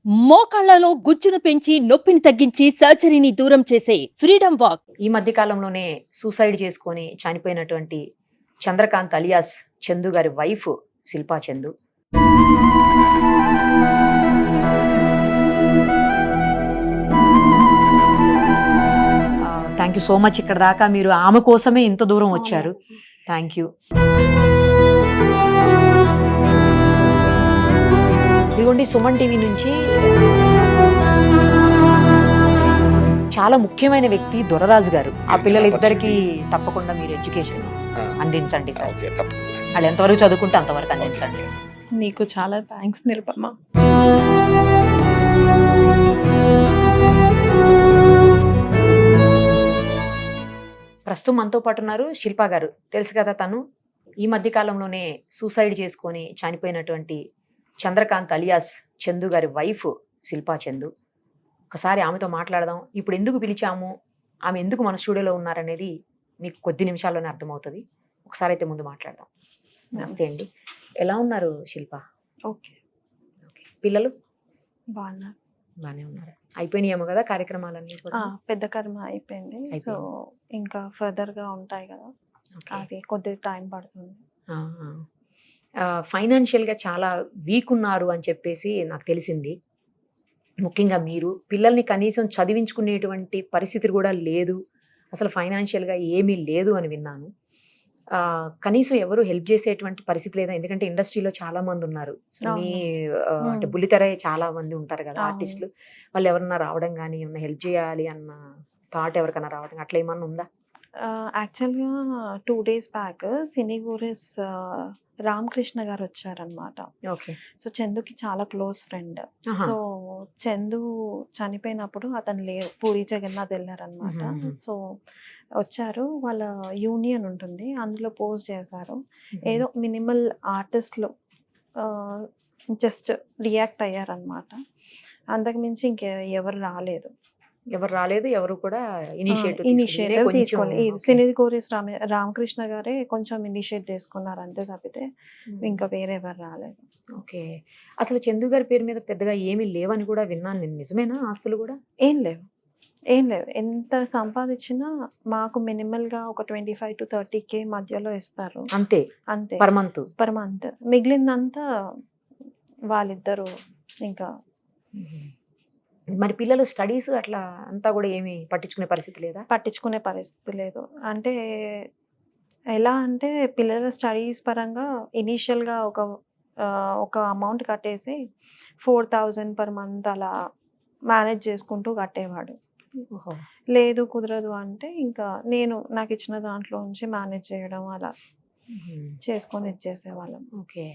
మోకాళ్లలో గుజ్జును పెంచి నొప్పిని తగ్గించి సర్జరీని దూరం చేసే ఫ్రీడమ్ వాక్. ఈ మధ్య కాలంలోనే సూసైడ్ చేసుకొని చనిపోయినటువంటి చంద్రకాంత్ అలియాస్ చందు గారి wife Shilpa Chandu. Thank you so much. ఇక్కడ దాకా మీరు ఆమె కోసమే ఇంత దూరం వచ్చారు. Thank you. ఇదిగోండి సుమన్ టీవీ నుంచి చాలా ముఖ్యమైన వ్యక్తి దొరరాజు గారు. ఆ పిల్లలిద్దరికి తప్పకుండా మీరు ఎడ్యుకేషన్ అందించండి సార్. వాళ్ళు ఎంతవరకు చదువుకుంటే అంతవరకు అందించండి. నీకు చాలా థ్యాంక్స్ నిరుపమ. ప్రస్తుతం మనతో పాటు ఉన్నారు శిల్పా గారు. తెలుసు కదా, తను ఈ మధ్య కాలంలోనే సూసైడ్ చేసుకొని చనిపోయినటువంటి చంద్రకాంత్ అలియాస్ చందు గారి వైఫ్ శిల్పా చందు. ఒకసారి ఆమెతో మాట్లాడదాం. ఇప్పుడు ఎందుకు పిలిచాము, ఆమె ఎందుకు మన స్టూడియోలో ఉన్నారనేది మీకు కొద్ది నిమిషాల్లోనే అర్థమవుతుంది. ఒకసారి అయితే ముందు మాట్లాడదాం. నమస్తే అండి, ఎలా ఉన్నారు శిల్ప? ఓకే. ఓకే, పిల్లలు బాగానే ఉన్నారు. అయిపోయినాయేమో కదా కార్యక్రమాలన్నీ కూడా? పెద్ద కర్మ అయిపోయింది. సో ఇంకా ఫర్దర్ గా ఉంటాయి కదా, అది కొద్దిగా టైం పడుతుంది. ఫైనాన్షియల్ గా చాలా వీక్ ఉన్నారు అని చెప్పేసి నాకు తెలిసింది. ముఖ్యంగా మీరు పిల్లల్ని కనీసం చదివించుకునేటువంటి పరిస్థితి కూడా లేదు, అసలు ఫైనాన్షియల్గా ఏమీ లేదు అని విన్నాను. కనీసం ఎవరు హెల్ప్ చేసేటువంటి పరిస్థితి లేదా? ఎందుకంటే ఇండస్ట్రీలో చాలా మంది ఉన్నారు. మీ అంటే బుల్లితెర చాలా మంది ఉంటారు కదా ఆర్టిస్టులు. వాళ్ళు ఎవరన్నా రావడం కానీ ఏమన్నా హెల్ప్ చేయాలి అన్న థాట్ ఎవరికైనా రావడం అట్లా ఏమన్నా ఉందా? యాక్చువల్గా 2 days బ్యాక్ సినీగూరెస్ రామకృష్ణ గారు వచ్చారనమాట. ఓకే. సో చందుకి చాలా క్లోజ్ ఫ్రెండ్. సో చందు చనిపోయినప్పుడు అతను లేరు, పూరి జగన్నాథ్ వెళ్ళారనమాట. సో వచ్చారు, వాళ్ళ యూనియన్ ఉంటుంది, అందులో పోస్ట్ చేశారు. ఏదో మినిమల్ ఆర్టిస్ట్లు జస్ట్ రియాక్ట్ అయ్యారనమాట. అంతకుమించి ఎవరు రాలేదు. ఎవరు కూడా ఇనిషియేటివ్ తీసుకోలేదు. సినీ కోరేస్ రామకృష్ణ గారే కొంచెం ఇనిషియేట్ తీసుకున్నారు అంతే తప్పితే ఇంకా వేరే ఎవరు రాలేదు. ఓకే. అసలు చందు గారి పేరు మీద పెద్దగా ఏమీ లేవని కూడా విన్నాను నేను. నిజమేనా? ఆస్తులు కూడా ఏం లేవు. ఎంత సంపాదించినా మాకు మినిమల్ గా ఒక 25 to 30K మధ్యలో ఇస్తారు అంతే. Per month. మిగిలిందంతా వాళ్ళిద్దరు. ఇంకా మరి పిల్లలు స్టడీస్ అట్లా అంతా కూడా ఏమి పట్టించుకునే పరిస్థితి లేదు. అంటే ఎలా అంటే పిల్లల స్టడీస్ పరంగా ఇనీషియల్గా ఒక అమౌంట్ కట్టేసి 4,000 per month అలా మేనేజ్ చేసుకుంటూ కట్టేవాడు. లేదు కుదరదు అంటే ఇంకా నాకు ఇచ్చిన దాంట్లో నుంచి మేనేజ్ చేయడం అలా చేసుకొని ఇచ్చేసేవాళ్ళం. ఓకే.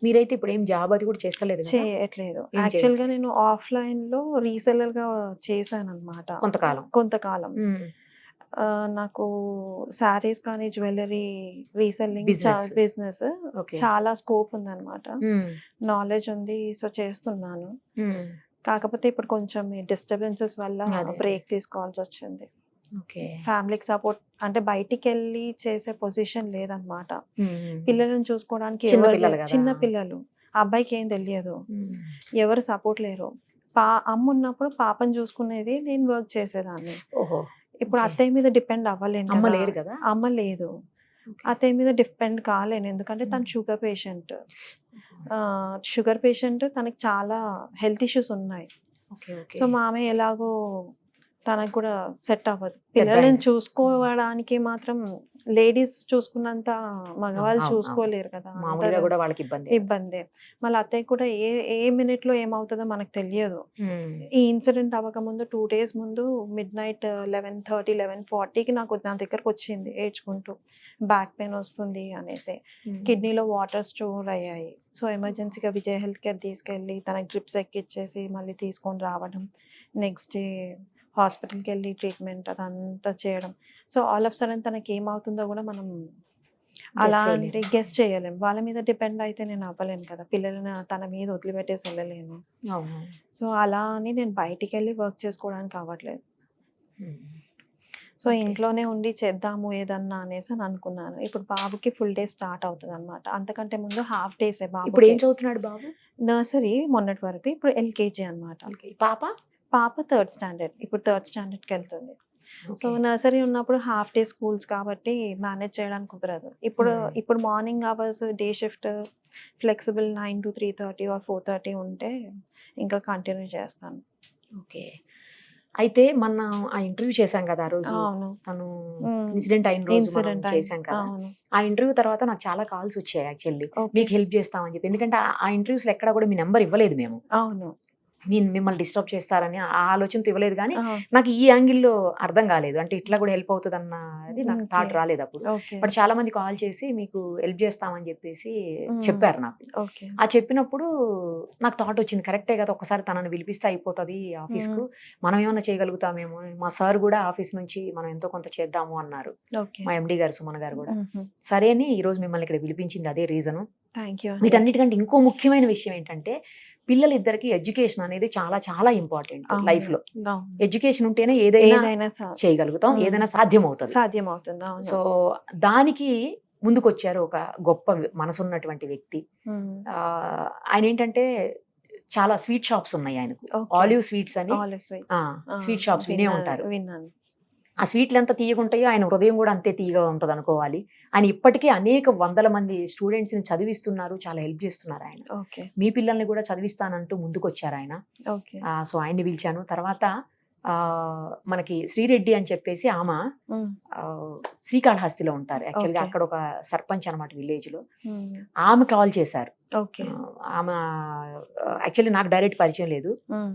మీరైతే ఇప్పుడు ఏం జాబ్ అది కూడా చేయట్లేదు. యాక్చువల్గా నేను ఆఫ్లైన్ లో రీసెల్లర్ గా చేశాను అనమాట కొంతకాలం. నాకు శారీస్ కానీ జ్యువెలరీ రీసెల్లింగ్ బిజినెస్ చాలా స్కోప్ ఉందన్నమాట, నాలెడ్జ్ ఉంది. సో చేస్తున్నాను. కాకపోతే ఇప్పుడు కొంచెం డిస్టర్బెన్సెస్ వల్ల బ్రేక్ తీసుకోవాల్సి వచ్చింది. ఫ్యామిలీకి సపోర్ట్ అంటే బయటికి వెళ్ళి చేసే పొజిషన్ లేదనమాట. పిల్లలను చూసుకోవడానికి చిన్న పిల్లలు, అబ్బాయికి ఏం తెలియదు, ఎవరు సపోర్ట్ లేరు. అమ్మ ఉన్నప్పుడు పాపను చూసుకునేది, నేను వర్క్ చేసేదాన్ని. ఇప్పుడు అత్తయ్య మీద డిపెండ్ అవ్వలేను. అమ్మ లేదు, అత్తయ్య మీద డిపెండ్ కాలేను. ఎందుకంటే తను షుగర్ పేషెంట్, తనకి చాలా హెల్త్ ఇష్యూస్ ఉన్నాయి. సో మామయ్య ఎలాగో తనకు కూడా సెట్ అవ్వదు. పిల్లలను చూసుకోవడానికి మాత్రం లేడీస్ చూసుకున్నంత మగవాళ్ళు చూసుకోలేరు కదా, ఇబ్బంది. మళ్ళీ అత్తయ్య కూడా ఏ మినిట్ లో ఏమవుతుందో మనకు తెలియదు. ఈ ఇన్సిడెంట్ అవ్వకముందు 2 days ముందు midnight 11:30, 11:40కి నా దగ్గరకు వచ్చింది ఏడ్చుకుంటూ, బ్యాక్ పెయిన్ వస్తుంది అనేసి. కిడ్నీలో వాటర్ స్టోర్ అయ్యాయి. సో ఎమర్జెన్సీగా విజయ్ హెల్త్ కేర్ తీసుకెళ్ళి తనకి డ్రిప్స్ ఎక్కిచ్చేసి మళ్ళీ తీసుకొని రావడం, నెక్స్ట్ డే హాస్పిటల్కి వెళ్ళి ట్రీట్మెంట్ అదంతా చేయడం. సో ఆల్ ఆఫ్ సడన్ తనకి ఏమవుతుందో కూడా మనం అలాంటి గెస్ట్ చేయలేము. వాళ్ళ మీద డిపెండ్ అయితే నేను అవ్వలేను కదా, పిల్లల్ని తన మీద వదిలిపెట్టేసి వెళ్ళలేను. సో అలా అని నేను బయటికి వెళ్ళి వర్క్ చేసుకోవడానికి అవ్వట్లేదు. సో ఇంట్లోనే ఉండి చేద్దాము ఏదన్నా అనేసి అని అనుకున్నాను. ఇప్పుడు బాబుకి ఫుల్ డే స్టార్ట్ అవుతుంది అనమాట. అంతకంటే ముందు హాఫ్ డేసే బాబు. ఇప్పుడు ఏం చదువుతున్నాడు బాబు? నర్సరీ మొన్నటి వరకు, ఇప్పుడు ఎల్కేజీ అనమాట. పాప పాప 3rd స్టాండర్డ్, ఇప్పుడు 3rd స్టాండర్డ్కి వెళ్తుంది. సో నర్సరీ ఉన్నప్పుడు హాఫ్ డే స్కూల్స్ కాబట్టి మేనేజ్ చేయడానికి కుదరదు. ఇప్పుడు morning hours day shift flexible 9 to 3:30 or 4:30 ఉంటే ఇంకా కంటిన్యూ చేస్తాను. ఓకే. అయితే మన ఆ ఇంటర్వ్యూ చేశాం కదా ఆ రోజు, అవును, తను ఇన్సిడెంట్ అయిన రోజు మనం చేశాం కదా. అవును. ఆ ఇంటర్వ్యూ తర్వాత నాకు చాలా కాల్స్ వచ్చాయి యాక్చువల్లీ, Okay. మీకు హెల్ప్ చేస్తామని చెప్పి. ఎందుకంటే ఆ ఇంటర్వ్యూస్ లో ఎక్కడ కూడా మీ నెంబర్ ఇవ్వలేదు మేము, అవును. నేను మిమ్మల్ని డిస్టర్బ్ చేస్తారని ఆ ఆలోచనతో ఇవ్వలేదు. కానీ ఆ, నాకు ఈ యాంగిల్లో అర్థం కాలేదు, అంటే ఇట్లా కూడా హెల్ప్ అవుతుంది అన్నది నాకు Okay. థాట్ రాలేదు అప్పుడు. ఓకే, బట్ చాలా మంది కాల్ చేసి మీకు హెల్ప్ చేస్తామని చెప్పేసి చెప్పారు నాకు. ఓకే. ఆ చెప్పినప్పుడు నాకు థాట్ వచ్చింది, కరెక్టే కదా, ఒకసారి తనని పిలిపిస్తే అయిపోతుంది ఆఫీస్కు, మనం ఏమన్నా చేయగలుగుతామేమో. మా సార్ కూడా ఆఫీస్ నుంచి మనం ఎంతో కొంత చేద్దాము అన్నారు, ఓకే. మా ఎండి గారు సుమన్ గారు కూడా. సరే అని ఈ రోజు మిమ్మల్ని ఇక్కడ పిలిపించింది అదే రీజను. Thank you. వీటన్నిటికంటే ఇంకో ముఖ్యమైన విషయం ఏంటంటే, పిల్లలిద్దరికి ఎడ్యుకేషన్ అనేది చాలా చాలా ఇంపార్టెంట్ లైఫ్ లో. ఎడ్యుకేషన్ ఉంటేనే ఏదైనా ఏదైనా చేయగలుగుతాం, ఏదైనా సాధ్యం అవుతుంది. సాధ్యం అవుతుంది. అవును. సో దానికి ముందుకొచ్చారు ఒక గొప్ప మనసున్నటువంటి వ్యక్తి. ఆయన ఏంటంటే చాలా స్వీట్ షాప్స్ ఉన్నాయి ఆయనకు, ఆలివ్ స్వీట్స్ అని. స్వీట్ షాప్స్ వినే ఉంటారు. విన్నాను. ఆ స్వీట్లు ఎంత తీయగుంటాయో ఆయన హృదయం కూడా అంతే తీయగా ఉంటుంది అనుకోవాలి. ఆయన ఇప్పటికే అనేక వందల మంది స్టూడెంట్స్ ని చదివిస్తున్నారు, చాలా హెల్ప్ చేస్తున్నారు ఆయన. ఓకే, మీ పిల్లల్ని కూడా చదివిస్తానంటూ ముందుకు వచ్చారు ఆయన. ఓకే. సో ఆయన్ని పిలిచాను. తర్వాత మనకి శ్రీరెడ్డి అని చెప్పేసి ఆమె శ్రీకాళహస్తిలో ఉంటారు యాక్చువల్గా. Okay. అక్కడ ఒక సర్పంచ్ అనమాట విలేజ్ లో. మ్మ్. ఆమె కాల్ చేశారు. ఓకే. ఆమె యాక్చువల్లీ నాకు డైరెక్ట్ పరిచయం లేదు, మ్మ్.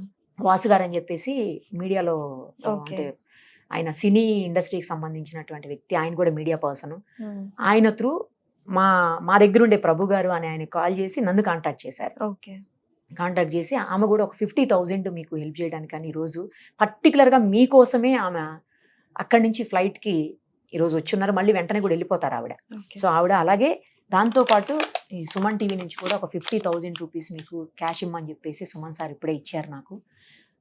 వాసు గారు అని చెప్పేసి మీడియాలో, Okay. అంటే ఆయన సినీ ఇండస్ట్రీకి సంబంధించినటువంటి వ్యక్తి, ఆయన కూడా మీడియా పర్సన్. మ్మ్. ఆయన త్రూ మా దగ్గర ఉండే ప్రభు గారు అని ఆయన కాల్ చేసి నన్ను కాంటాక్ట్ చేశారు. ఓకే. కాంటాక్ట్ చేసి ఆమె కూడా ఒక 50,000 మీకు హెల్ప్ చేయడానికి అని ఈరోజు పర్టికులర్గా మీకోసమే ఆమె అక్కడి నుంచి ఫ్లైట్కి ఈరోజు వచ్చున్నారు. మళ్ళీ వెంటనే కూడా వెళ్ళిపోతారు ఆవిడ. ఓకే. సో ఆవిడ అలాగే దాంతోపాటు ఈ సుమన్ టీవీ నుంచి కూడా ఒక 50,000 రూపీస్ మీకు క్యాష్ ఇమ్మని చెప్పేసి సుమన్ సార్ ఇప్పుడే ఇచ్చారు నాకు.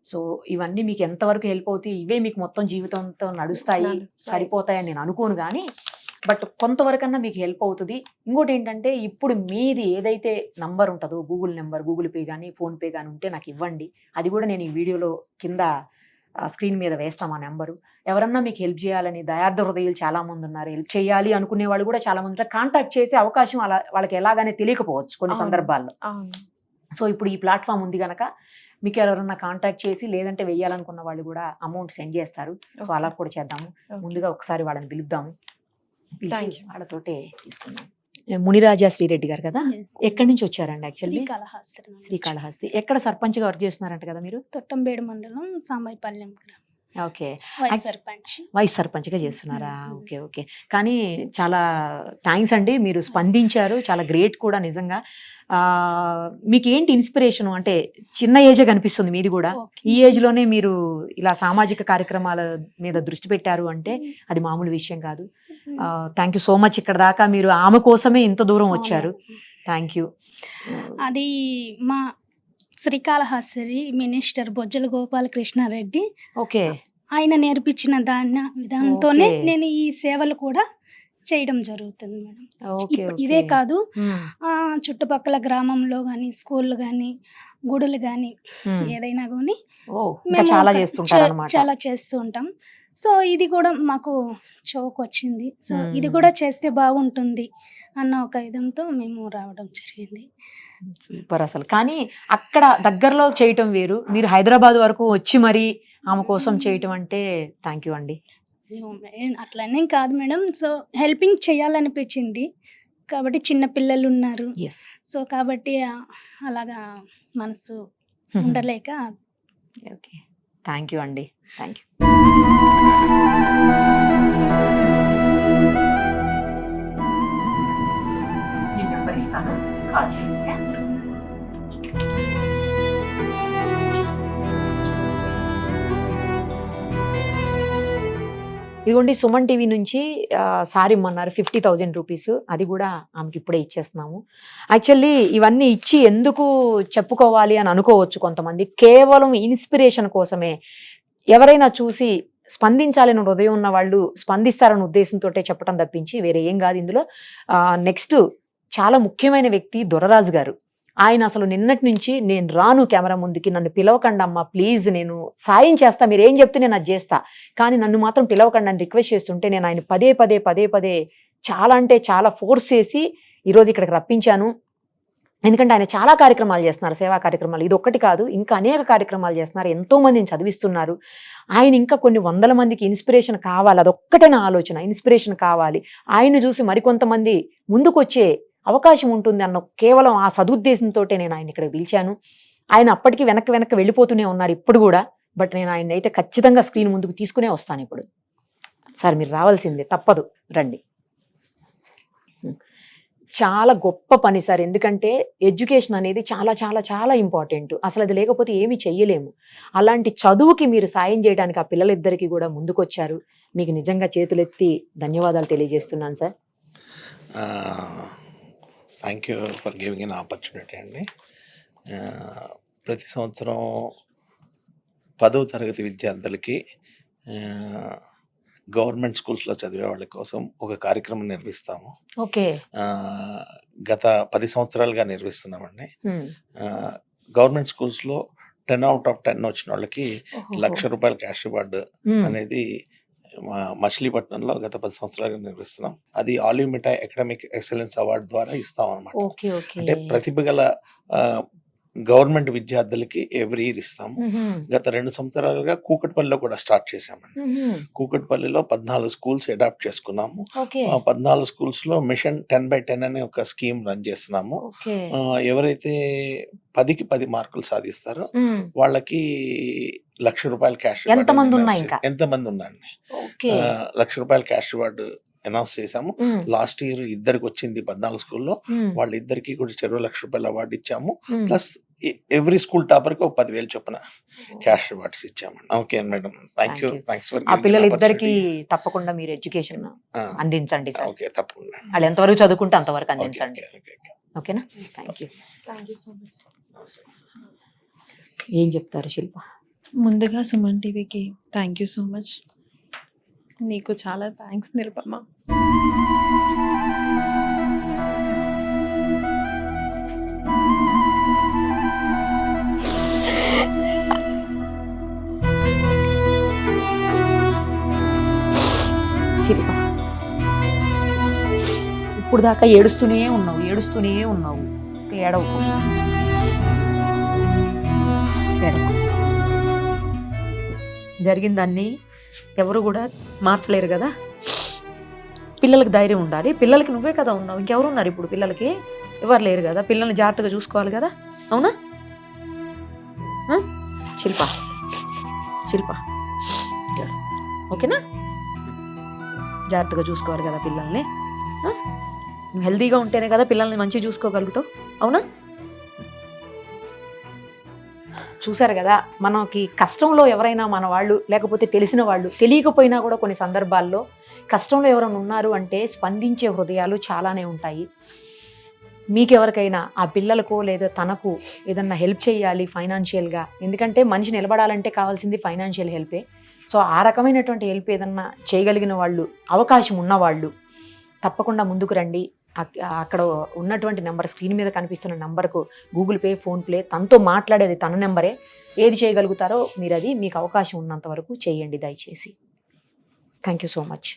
సో ఇవన్నీ మీకు ఎంతవరకు హెల్ప్ అవుతాయి, ఇవే మీకు మొత్తం జీవితంతో నడుస్తాయి, సరిపోతాయని నేను అనుకోను. కానీ బట్ కొంతవరకన్నా మీకు హెల్ప్ అవుతుంది. ఇంకోటి ఏంటంటే, ఇప్పుడు మీది ఏదైతే నంబర్ ఉంటుందో, గూగుల్ నెంబర్, గూగుల్ పే కానీ ఫోన్పే కానీ ఉంటే నాకు ఇవ్వండి. అది కూడా నేను ఈ వీడియోలో కింద స్క్రీన్ మీద వేస్తాం ఆ నెంబరు. ఎవరన్నా మీకు హెల్ప్ చేయాలని దయార్థ హృదయాలు చాలా మంది ఉన్నారు, హెల్ప్ చేయాలి అనుకునే వాళ్ళు కూడా చాలా మంది ఉన్నారు. కాంటాక్ట్ చేసే అవకాశం అలా వాళ్ళకి ఎలాగానే తెలియకపోవచ్చు కొన్ని సందర్భాల్లో. సో ఇప్పుడు ఈ ప్లాట్ఫామ్ ఉంది కనుక మీకు ఎవరైనా కాంటాక్ట్ చేసి, లేదంటే వెయ్యాలనుకున్న వాళ్ళు కూడా అమౌంట్ సెండ్ చేస్తారు. సో అలా కూడా చేద్దాము. ముందుగా ఒకసారి వాళ్ళని పిలుద్దాము, పిలిచి వాళ్ళతోటే తీసుకుందాం. మునిరాజా శ్రీరెడ్డి గారు కదా, ఎక్కడి నుంచి వచ్చారండి? యాక్చువల్లీ శ్రీకాళహస్తి. ఎక్కడ సర్పంచ్ గా వర్క్ చేస్తున్నారంట కదా మీరు? తొట్టంబేడు మండలం సాంబైపల్లెం. ఓకే, వైస్ సర్పంచ్ గా చేస్తున్నారా? Okay okay. కానీ చాలా థ్యాంక్స్ అండి, మీరు స్పందించారు, చాలా గ్రేట్ కూడా నిజంగా. మీకు ఏంటి ఇన్స్పిరేషన్? అంటే చిన్న ఏజే కనిపిస్తుంది మీది కూడా. ఈ ఏజ్ లోనే మీరు ఇలా సామాజిక కార్యక్రమాల మీద దృష్టి పెట్టారు అంటే అది మామూలు విషయం కాదు. Thank you so much. ఇక్కడ దాకా మీరు ఆమె కోసమే ఇంత దూరం వచ్చారు. Thank you. అది మా శ్రీకాళహస్తి మినిస్టర్ బొజ్జల గోపాలకృష్ణారెడ్డి, ఓకే, ఆయన నేర్పించిన విధానంతోనే నేను ఈ సేవలు కూడా చేయడం జరుగుతుంది మేడం. ఇదే కాదు, చుట్టుపక్కల గ్రామంలో కానీ, స్కూళ్ళు కానీ, గుడులు కానీ, ఏదైనా కానీ చాలా చేస్తూ ఉంటాం. సో ఇది కూడా మాకు చౌక్ వచ్చింది. సో ఇది కూడా చేస్తే బాగుంటుంది అన్న ఒక విధంతో మేము రావడం జరిగింది. సూపర్ అసలు. కానీ అక్కడ దగ్గరలో చేయటం వేరు, మీరు హైదరాబాద్ వరకు వచ్చి మరి ఆమె కోసం చేయటం అంటే థ్యాంక్ యూ అండి. అట్లనే కాదు మేడం, సో హెల్పింగ్ చేయాలనిపించింది కాబట్టి, చిన్న పిల్లలు ఉన్నారు. సో కాబట్టి అలాగా మనసు ఉండలేక. ఓకే, థ్యాంక్ యూ అండి, థ్యాంక్ యూ. నెంబర్ ఇస్తాను, కాల్ చేయండి. ఇదిగోండి, సుమన్ టీవీ నుంచి సారీ ఇమ్మన్నారు 50,000 రూపీస్. అది కూడా ఆమెకి ఇప్పుడే ఇచ్చేస్తున్నాము. యాక్చువల్లీ ఇవన్నీ ఇచ్చి ఎందుకు చెప్పుకోవాలి అని అనుకోవచ్చు కొంతమంది. కేవలం ఇన్స్పిరేషన్ కోసమే. ఎవరైనా చూసి స్పందించాలని హృదయం ఉన్న వాళ్ళు స్పందిస్తారన్న ఉద్దేశంతో చెప్పడం తప్పించి వేరే ఏం కాదు ఇందులో. నెక్స్ట్ చాలా ముఖ్యమైన వ్యక్తి దొరరాజు గారు. ఆయన అసలు నిన్నటి నుంచి నేను రాను కెమెరా ముందుకి, నన్ను పిలవకండి అమ్మా ప్లీజ్, నేను సాయం చేస్తా, మీరు ఏం చెప్తే నేను అది చేస్తా, కానీ నన్ను మాత్రం పిలవకండి అని రిక్వెస్ట్ చేస్తుంటే నేను ఆయన పదే పదే చాలా అంటే చాలా ఫోర్స్ చేసి ఈరోజు ఇక్కడికి రప్పించాను. ఎందుకంటే ఆయన చాలా కార్యక్రమాలు చేస్తున్నారు, సేవా కార్యక్రమాలు. ఇది ఒక్కటి కాదు, ఇంకా అనేక కార్యక్రమాలు చేస్తున్నారు, ఎంతో మందిని చదివిస్తున్నారు. ఆయన ఇంకా కొన్ని వందల మందికి ఇన్స్పిరేషన్ కావాలి, అదొక్కటే నా ఆలోచన, ఇన్స్పిరేషన్ కావాలి. ఆయన చూసి మరికొంతమంది ముందుకు వచ్చే అవకాశం ఉంటుంది అన్న కేవలం ఆ సదుద్దేశంతో నేను ఆయన ఇక్కడ పిలిచాను. ఆయన అప్పటికి వెనక్కి వెళ్ళిపోతూనే ఉన్నారు ఇప్పుడు కూడా. బట్ నేను ఆయన అయితే ఖచ్చితంగా స్క్రీన్ ముందుకు తీసుకునే వస్తాను ఇప్పుడు. సార్ మీరు రావాల్సిందే, తప్పదు, రండి. చాలా గొప్ప పని సార్, ఎందుకంటే ఎడ్యుకేషన్ అనేది చాలా చాలా చాలా ఇంపార్టెంట్. అసలు అది లేకపోతే ఏమీ చెయ్యలేము. అలాంటి చదువుకి మీరు సాయం చేయడానికి ఆ పిల్లలిద్దరికీ కూడా ముందుకొచ్చారు. మీకు నిజంగా చేతులెత్తి ధన్యవాదాలు తెలియజేస్తున్నాను sir. Thank you for giving an opportunity అండి. ప్రతి సంవత్సరం 10వ తరగతి విద్యార్థులకి గవర్నమెంట్ స్కూల్స్లో చదివే వాళ్ళ కోసం ఒక కార్యక్రమం నిర్వహిస్తాము. ఓకే. గత 10 సంవత్సరాలుగా నిర్వహిస్తున్నామండి. గవర్నమెంట్ స్కూల్స్లో 10 out of 10 వచ్చిన వాళ్ళకి ₹1,00,000 క్యాష్ రివార్డు అనేది మచిలీపట్నంలో గత 10 సంవత్సరాలుగా నిర్వహిస్తున్నాం. అది all India academic excellence award ద్వారా ఇస్తాం అనమాట. అంటే ప్రతిభ గల గవర్నమెంట్ విద్యార్థులకి ఎవ్రీ ఇయర్ ఇస్తాము. గత 2 సంవత్సరాలుగా కూకట్పల్లిలో కూడా స్టార్ట్ చేశామండి. కూకట్పల్లిలో 14 స్కూల్స్ అడాప్ట్ చేసుకున్నాము. 14 స్కూల్స్ లో మిషన్ 10/10 అనే ఒక స్కీమ్ రన్ చేస్తున్నాము. ఎవరైతే 10కి 10 మార్కులు సాధిస్తారో వాళ్ళకి ₹1,00,000 క్యాష్ రివార్డు. ఎంతమంది ఉన్నారండి? ₹1,00,000 క్యాష్ రివార్డు అనౌన్స్ చేశాము. లాస్ట్ ఇయర్ 2కి వచ్చింది 14 స్కూల్లో. వాళ్ళిద్దరికి కూడా ₹1,00,000 అవార్డు ఇచ్చాము. ప్లస్ ఎవ్రీ స్కూల్ టాపర్ కి 10,000 చొప్పున క్యాష్ రివార్డ్స్ ఇచ్చాము. Okay madam, thank you. Thanks for ఆ పిల్లలిద్దరికి తప్పకుండా మీరు ఎడ్యుకేషన్ అందించండి సార్. ఓకే, తప్పకుండా. వాళ్ళు ఎంతవరకు చదువుకుంటే అంతవరకు అందించండి. ఓకేనా? Thank you. ఏం చెప్తారు శిల్ప? ముందుగా సుమన్ టీవీకి థ్యాంక్ యూ సో మచ్. నీకు చాలా థ్యాంక్స్ నిరుపమ. శిల్ప, ఇప్పుడు దాకా ఏడుస్తూనే ఉన్నావు. ఏడవకు. జరిగిందాన్ని ఎవరు కూడా మార్చలేరు కదా. పిల్లలకి ధైర్యం ఉండాలి. పిల్లలకి నువ్వే కదా ఉన్నావు, ఇంకెవరు ఉన్నారు ఇప్పుడు? పిల్లలకి ఎవరు లేరు కదా. పిల్లల్ని జాగ్రత్తగా చూసుకోవాలి కదా, అవునా? శిల్ప ఓకేనా? జాగ్రత్తగా చూసుకోవాలి కదా పిల్లల్ని. నువ్వు హెల్తీగా ఉంటేనే కదా పిల్లల్ని మంచిగా చూసుకోగలుగుతావు, అవునా? చూసారు కదా, మనకి కష్టంలో ఎవరైనా మన వాళ్ళు, లేకపోతే తెలిసిన వాళ్ళు, తెలియకపోయినా కూడా కొన్ని సందర్భాల్లో కష్టంలో ఎవరైనా ఉన్నారు అంటే స్పందించే హృదయాలు చాలానే ఉంటాయి. మీకెవరికైనా ఆ పిల్లలకు లేదా తనకు ఏదన్నా హెల్ప్ చేయాలి ఫైనాన్షియల్గా, ఎందుకంటే మనిషి నిలబడాలంటే కావాల్సింది ఫైనాన్షియల్ హెల్పే. సో ఆ రకమైనటువంటి హెల్ప్ ఏదన్నా చేయగలిగిన వాళ్ళు, అవకాశం ఉన్నవాళ్ళు తప్పకుండా ముందుకు రండి. అక్కడ ఉన్నటువంటి నెంబర్, స్క్రీన్ మీద కనిపిస్తున్న నెంబర్కు గూగుల్ పే, ఫోన్పే, తనతో మాట్లాడేది తన నెంబరే. ఏది చేయగలుగుతారో మీరు అది మీకు అవకాశం ఉన్నంత వరకు చేయండి దయచేసి. Thank you so much.